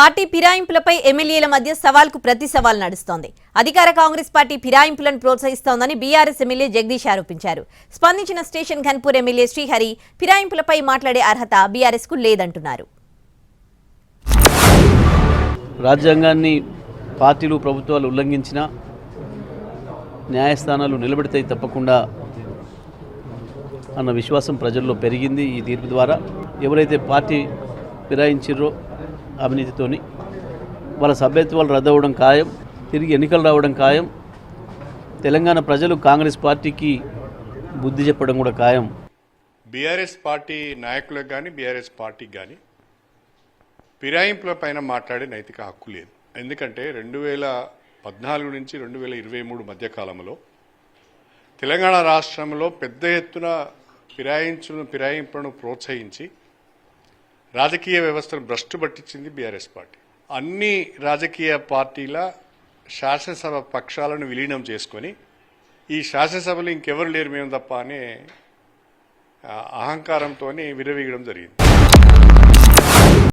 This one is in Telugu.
పార్టీ ఫిరాయింపులపై ఎమ్మెల్యేల మధ్య సవాల్కు ప్రతి సవాల్ నడుస్తోంది. అధికార కాంగ్రెస్ పార్టీ ఫిరాయింపులను ప్రోత్సహిస్తోందని బీఆర్ఎస్ ఎమ్మెల్యే జగదీష్ ఆరోపించారు. స్పందించిన స్టేషన్ ఘన్పూర్ ఎమ్మెల్యే శ్రీహరి ఫిరాయింపులపై మాట్లాడే అర్హత బీఆర్ఎస్ కు లేదంటున్నారు. రాజ్యాంగాన్ని పార్టీలు ప్రభుత్వాలు ఉల్లంఘించిన న్యాయస్థానాలు నిలబెడతాయి తప్పకుండా అన్న విశ్వాసం ప్రజల్లో పెరిగింది. ఈ తీర్పు ద్వారా ఎవరైతే పార్టీ ఫిరాయించిర్రో అవినీతితోని వాళ్ళ సభ్యత్వాలు రద్దవడం ఖాయం, తిరిగి ఎన్నికలు రావడం ఖాయం. తెలంగాణ ప్రజలు కాంగ్రెస్ పార్టీకి బుద్ధి చెప్పడం కూడా ఖాయం. బీఆర్ఎస్ పార్టీ నాయకులకు కానీ బీఆర్ఎస్ పార్టీకి కానీ ఫిరాయింపుల పైన మాట్లాడే నైతిక హక్కు లేదు. ఎందుకంటే 2014 నుంచి 2023 మధ్యకాలంలో తెలంగాణ రాష్ట్రంలో పెద్ద ఎత్తున ఫిరాయింపులను ప్రోత్సహించి రాజకీయ వ్యవస్థను భ్రష్టు పట్టించింది బీఆర్ఎస్ పార్టీ. అన్ని రాజకీయ పార్టీల శాసనసభ పక్షాలను విలీనం చేసుకొని ఈ శాసనసభలో ఇంకెవరు లేరు మేము తప్ప అనే అహంకారంతో విరవీయడం జరిగింది.